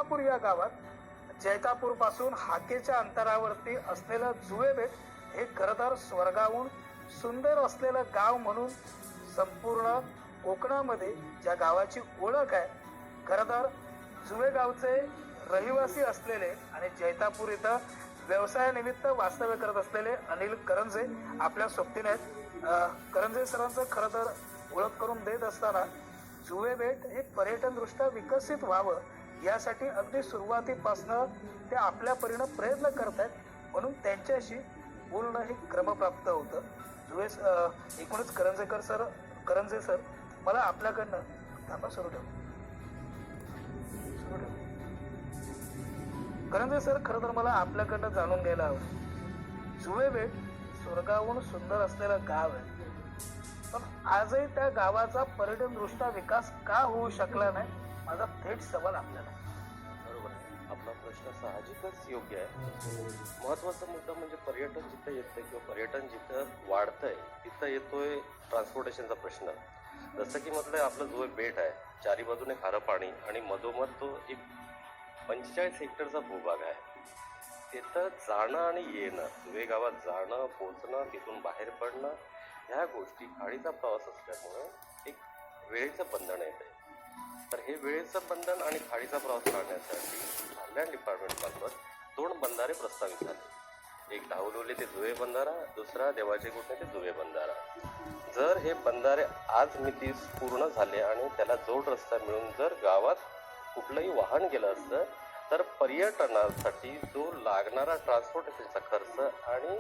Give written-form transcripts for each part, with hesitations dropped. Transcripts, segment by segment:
जैतापूर या गावात जैतापूर पासून हाकेच्या अंतरावरती असलेलं जुवे बेट हे खरं तर स्वर्गाहून सुंदर असलेलं गाव म्हणून संपूर्ण कोकणामध्ये ज्या गावाची ओळख आहे. खरं तर जुवे गावचे रहिवासी असलेले आणि जैतापूर इथं व्यवसायानिमित्त वास्तव्य करत असलेले अनिल करंजे आपल्या सोबतीने आहेत. करंजे सरांचं खरं तर ओळख करून देत असताना जुवे बेट हे पर्यटन दृष्ट्या विकसित व्हावं यासाठी अगदी सुरुवातीपासनं ते आपल्या परीनं प्रयत्न करत आहेत, म्हणून त्यांच्याशी बोलणं हे क्रमप्राप्त होतं. जुवे एकूणच करंजे सर मला आपल्याकडनं थांबा सुरू ठेव. करंजे सर खरं तर मला आपल्याकडनं जाणून घ्यायला हवं. जुवे बेट स्वर्गाहून सुंदर असलेलं गाव आहे, पण आजही त्या गावाचा पर्यटन दृष्ट्या विकास का होऊ शकला नाही, माझा थेट सवाल आपल्याला. बरोबर आहे, आपला प्रश्न साहजिकच योग्य आहे. महत्वाचा मुद्दा म्हणजे पर्यटन जिथं येतंय किंवा पर्यटन जिथं वाढतंय तिथं येतोय ट्रान्सपोर्टेशनचा प्रश्न. जसं की म्हटलं आपलं जो बेट आहे, चारी बाजूने खारं पाणी आणि मधोमध तो एक 45 हेक्टरचा भूभाग आहे. तिथं जाणं आणि येणं, जुवे गावात जाणं, पोचणं, तिथून बाहेर पडणं, ह्या गोष्टी खाडीचा प्रवास असल्यामुळे एक वेळेचं बंधन येत आहे. तर हे वेळेचं बंधन आणि खाडीचा प्रवास टाळण्यासाठी लँड डिपार्टमेंटमार्फत 2 बंधारे प्रस्तावित झाले. एक धावलोली ते जुवे बंधारा, दुसरा देवाचे गुटणे ते जुवे बंधारा. जर हे बंधारे आज मितीस पूर्ण झाले आणि त्याला जोड रस्ता मिळून जर गावात कुठलंही वाहन गेलं असतं तर पर्यटनासाठी जो लागणारा ट्रान्सपोर्टेशनचा खर्च आणि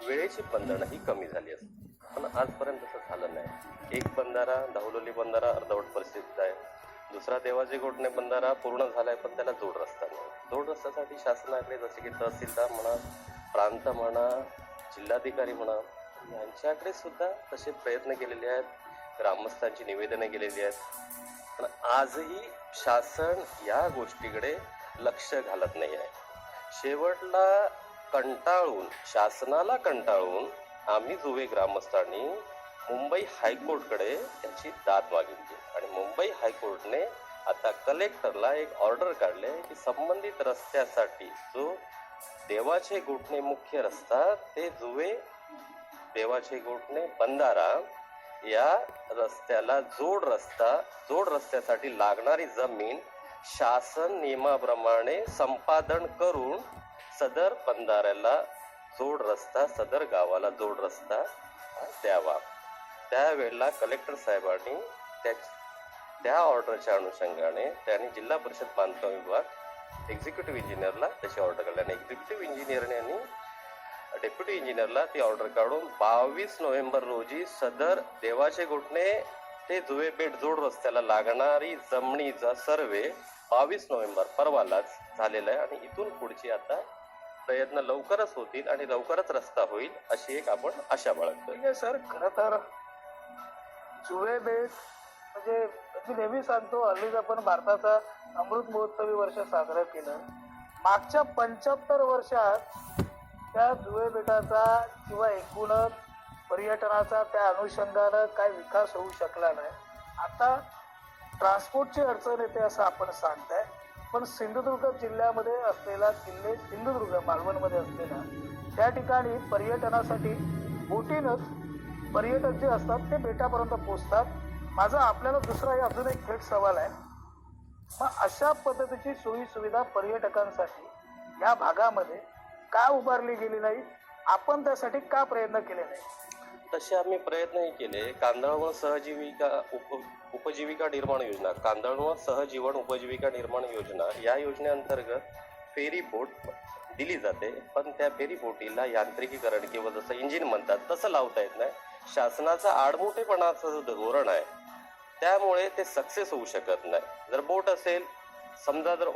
वेळेची बंधनं ही कमी झाली असते. पण आजपर्यंत तसं झालं नाही. एक बंधारा धावलोली बंधारा अर्धवट परिस्थितीत आहे, दुसरा देवाचे गोठणे बंधारा पूर्ण झालाय पण त्याला जोड रस्ता नाही. जोड रस्त्यासाठी शासनाकडे जसे की तहसीलदार म्हणा, प्रांत म्हणा, जिल्हाधिकारी म्हणा, यांच्याकडे सुद्धा तसे प्रयत्न केलेले आहेत, ग्रामस्थांची निवेदने केलेली आहेत, पण आजही शासन या गोष्टीकडे लक्ष घालत नाही आहे. शेवटला शासनाला कंटाळून आम्ही जुवे ग्रामस्थांनी मुंबई हायकोर्टकडे याची दाद मागितली आणि मुंबई हायकोर्टने आता कलेक्टरला एक ऑर्डर काढले की संबंधित रस्त्यासाठी जो देवाचे गोठणे मुख्य रस्ता ते जुवे देवाचे गोठणे बंधारा या रस्त्याला जोड रस्त्यासाठी लागणारी जमीन शासन नियमाप्रमाणे संपादन करून सदर बंधाऱ्याला जोड रस्ता, सदर गावाला जोड रस्ता द्यावा. त्यावेळेला कलेक्टर साहेबांनी त्या ऑर्डरच्या अनुषंगाने त्यांनी जिल्हा परिषद बांधकाम विभाग एक्झिक्युटिव्ह इंजिनियरला त्याची ऑर्डर काढली आणि एक्झिक्युटिव्ह इंजिनियरने आणि डेप्युटी इंजिनियरला ती ऑर्डर काढून 22 नोव्हेंबर रोजी सदर देवाचे गोठणे ते जुवे बेट जोड रस्त्याला लागणारी जमिनीचा सर्वे 22 नोव्हेंबर परवालाच झालेला आहे आणि इथून पुढची आता प्रयत्न लवकरच होतील आणि लवकरच रस्ता होईल अशी एक आपण आशा बाळगतो. सर खरं तर जुवे बेट म्हणजे मी नेहमी सांगतो, हल्लीच आपण भारताचा अमृत महोत्सवी वर्ष साजरं केलं. मागच्या 75 वर्षात त्या जुवे बेटाचा किंवा एकूणच पर्यटनाचा त्या अनुषंगानं काय विकास होऊ शकला नाही. आता ट्रान्सपोर्टची अडचण येते असं आपण सांगताय, पण सिंधुदुर्ग जिल्ह्यामध्ये असलेला किल्ले सिंधुदुर्ग मालवणमध्ये असलेला त्या ठिकाणी पर्यटनासाठी बोटीनच पर्यटक जे असतात ते बेटापर्यंत पोहोचतात. माझा आपल्याला दुसरा अजून एक थेट सवाल आहे, मग अशा पद्धतीची सोयी सुविधा पर्यटकांसाठी या भागामध्ये का उभारली गेली नाही? आपण त्यासाठी का प्रयत्न केले नाही? तसे आम्ही प्रयत्नही केले. कांदळवन सहजीविका उपजीविका निर्माण योजना, कांदळवन सहजीवन उपजीविका निर्माण योजना या योजनेअंतर्गत फेरी बोट दिली जाते, पण त्या फेरी बोटीला यांत्रिकीकरण किंवा जसं इंजिन म्हणतात तसं लावता येत नाही. शासनाचा आडमोठेपणाचं जो धोरण आहे त्यामुळे ते सक्सेस होऊ शकत नाही. जर बोट असेल, समजा जर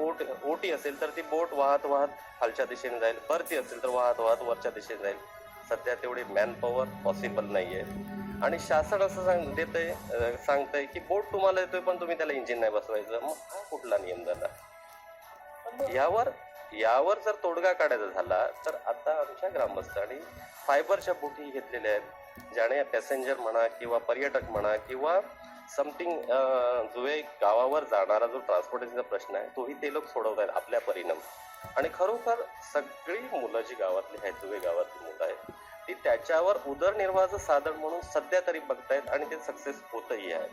ओटी असेल तर ती बोट वाहत खालच्या दिशेने जाईल, परती असेल तर वाहत वरच्या दिशेने जाईल. सध्या तेवढी मॅन पॉवर पॉसिबल नाहीये आणि शासन असं सांगतंय की बोट तुम्हाला येतोय पण तुम्ही त्याला इंजिन नाही बसवायचं. मग हा कुठला नियम झाला? यावर जर तोडगा काढायचा झाला तर आता आमच्या ग्रामस्थांनी फायबरच्या बोटी घेतलेल्या आहेत, ज्याने पॅसेंजर म्हणा किंवा पर्यटक म्हणा किंवा समथिंग जुवे गावावर जाणारा जो ट्रान्सपोर्टेशनचा प्रश्न आहे तोही ते लोक सोडवत आहेत आपल्या परिणाम. आणि खरोखर सगळी मुलं जी गावातली आहेत, जुवे गावातली मुलं आहेत, ती त्याच्यावर उदरनिर्वाहाचं साधन म्हणून सध्या तरी बघतायत आणि ते सक्सेस होतही आहे.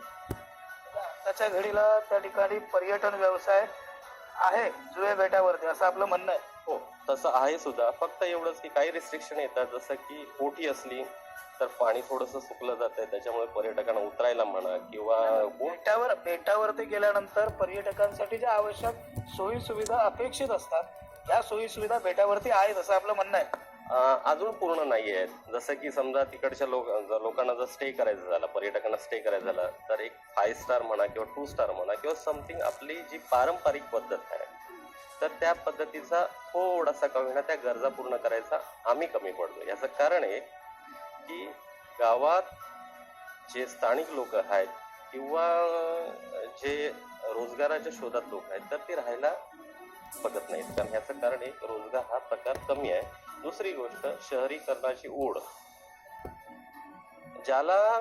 आताच्या घडीला त्या ठिकाणी पर्यटन व्यवसाय आहे जुवे बेटावरती असं आपलं म्हणणं आहे. हो, तसं आहे सुद्धा. फक्त एवढंच की काही रिस्ट्रिक्शन येतात, जसं की ओटी असली तर पाणी थोडंसं सुकलं जातंय, त्याच्यामुळे पर्यटकांना उतरायला म्हणा किंवा बेटावरती गेल्यानंतर पर्यटकांसाठी ज्या आवश्यक सोयी सुविधा अपेक्षित असतात या सोयी सुविधा बेटावरती आहेत असं आपलं म्हणणं आहे. अजून पूर्ण नाही आहेत. जसं की समजा तिकडच्या लोकांना जर स्टे करायचं झालं, पर्यटकांना स्टे करायचं झालं तर एक 5 स्टार म्हणा किंवा 2 स्टार म्हणा किंवा समथिंग आपली जी पारंपरिक पद्धत आहे तर त्या पद्धतीचा थोडासा का होईना त्या गरजा पूर्ण करायचा आम्ही कमी पडतो. याचं कारण आहे की गावात जे स्थानिक लोक आहेत किंवा जे रोजगाराच्या शोधात लोक आहेत तर ते राहायला बघत नाहीत. कारण ह्याचं कारण एक रोजगार हा प्रकार कमी आहे. दुसरी गोष्ट शहरीकरणाची ओढ, ज्याला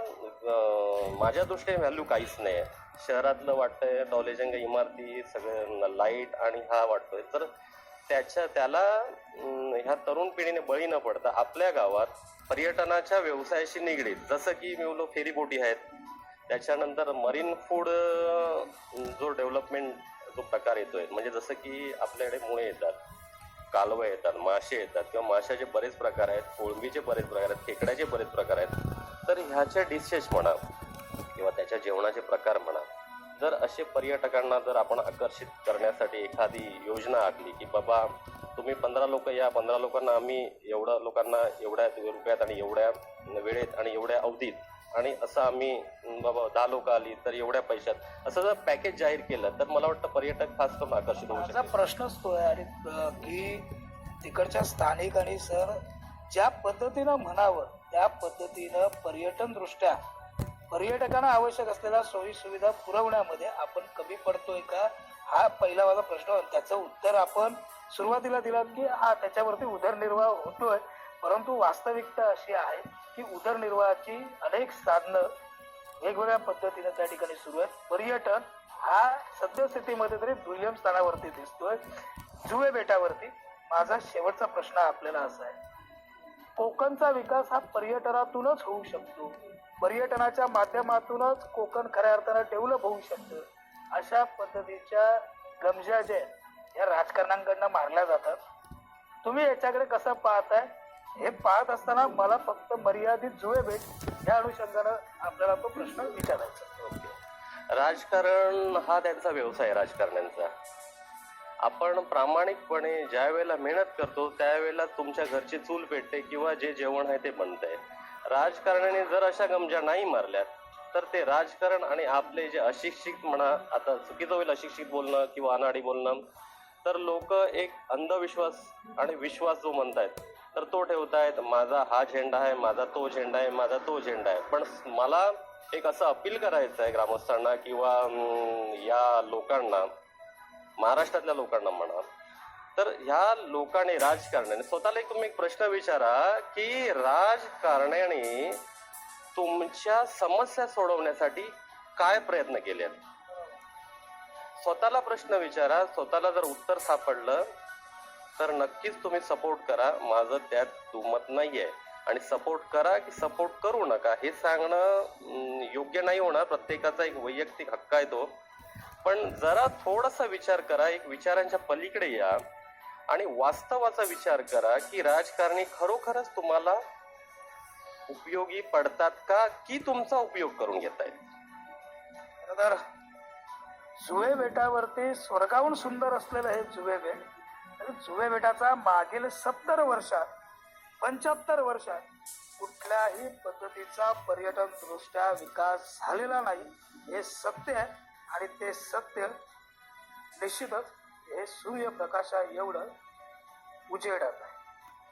माझ्या दृष्टीने व्हॅल्यू काहीच नाही आहे. शहरातलं वाटतंय टॉलेजंग इमारती सगळं लाईट आणि हा वाटतोय, तर त्याला ह्या तरुण पिढीने बळी न पडता आपल्या गावात पर्यटनाच्या व्यवसायाशी निगडीत, जसं की मी बोललो फेरीबोटी आहेत, त्याच्यानंतर मरीन फूड जो डेव्हलपमेंट जो प्रकार येतोय, म्हणजे जसं की आपल्याकडे मुळे येतात, कालवं येतात, मासे येतात किंवा माशाचे बरेच प्रकार आहेत, कोळंबीचे बरेच प्रकार आहेत, खेकड्याचे बरेच प्रकार आहेत. तर ह्याच्या डिशेस म्हणा किंवा त्याच्या जेवणाचे प्रकार म्हणा, जर असे पर्यटकांना जर आपण आकर्षित करण्यासाठी एखादी योजना आखली की बाबा तुम्ही 15 लोक या, 15 लोकांना आम्ही एवढ्या लोकांना एवढ्या रुपयात आणि एवढ्या वेळेत आणि एवढ्या अवधीत, आणि असं आम्ही बाबा 10 लोक आली तर एवढ्या पैशात, असं जर पॅकेज जाहीर केलं तर मला वाटतं पर्यटक खास करून आकर्षित होऊ माझा शकतात. प्रश्नच तो आहे आणि की तिकडच्या स्थानिक आणि सर ज्या पद्धतीनं म्हणावं त्या पद्धतीनं पर्यटन दृष्ट्या पर्यटकांना आवश्यक असलेल्या सोयी सुविधा पुरवण्यामध्ये आपण कमी पडतोय का, हा पहिला माझा प्रश्न. त्याचं उत्तर आपण सुरुवातीला दिलात की हा त्याच्यावरती उदरनिर्वाह होतोय, परंतु वास्तविकता अशी आहे की उदरनिर्वाहाची अनेक साधनं वेगवेगळ्या पद्धतीने त्या ठिकाणी सुरू आहेत. पर्यटन हा सद्यस्थितीमध्ये तरी दुय्यम स्थानावरती दिसतोय जुवे बेटावरती. माझा शेवटचा प्रश्न आपल्याला असा आहे, कोकणचा विकास हा पर्यटनातूनच होऊ शकतो, पर्यटनाच्या माध्यमातूनच कोकण खऱ्या अर्थानं डेव्हलप होऊ शकतं, अशा पद्धतीच्या गमजा ज्या या राजकारण्यांकडनं मारल्या जातात. तुम्ही याच्याकडे कसं पाहताय? हे पाहत असताना मला फक्त मर्यादित जुवे भेट या अनुषंगानं आपल्याला तो प्रश्न विचारायचा. ओके, राजकारण हा त्यांचा व्यवसाय आहे राजकारण्यांचा. आपण प्रामाणिकपणे ज्या वेळेला मेहनत करतो त्यावेळेला तुमच्या घरची चूल पेटते किंवा जे जेवण आहे ते बनतंय. राजकारणाने जर अशा गमजा नाही मारल्यात तर ते राजकारण आणि आपले जे अशिक्षित म्हणा, आता चुकीचं होईल अशिक्षित बोलणं किंवा अनाडी बोलणं, तर लोक एक अंधविश्वास आणि विश्वास जो म्हणतायत तर तो ठेवतायत. माझा हा झेंडा आहे, माझा तो झेंडा आहे, माझा तो झेंडा आहे. पण मला एक असं अपील करायचं आहे ग्रामस्थांना किंवा या लोकांना, महाराष्ट्रातल्या लोकांना म्हणा, तर ह्या लोकांनी राजकारण्याने स्वतःला तुम्ही एक प्रश्न विचारा की राजकारण्याने तुमच्या समस्या सोडवण्यासाठी काय प्रयत्न केले. स्वतःला प्रश्न विचारा. स्वतःला जर उत्तर सापडलं तर नक्कीच तुम्ही सपोर्ट करा. माझं त्यात दुमत नाहीये. आणि सपोर्ट करा की सपोर्ट करू नका हे सांगणं योग्य नाही होणार. प्रत्येकाचा एक वैयक्तिक हक्क आहे तो. पण जरा थोडासा विचार करा, एक विचारांच्या पलीकडे या आणि वास्तवाचा विचार करा की राजकारणी खरोखरच तुम्हाला उपयोगी पडतात का की तुमचा उपयोग करून घेतायत. तर जुवे बेटावरती स्वर्गाहून सुंदर असलेलं हे जुवे बेट, जुवे बेटाचा मागील 70 वर्षात 75 वर्षात कुठल्याही पद्धतीचा पर्यटन दृष्ट्या विकास झालेला नाही हे सत्य आहे. आणि ते सत्य निश्चितच हे सूर्यप्रकाशा एवढं उजेडत आहे.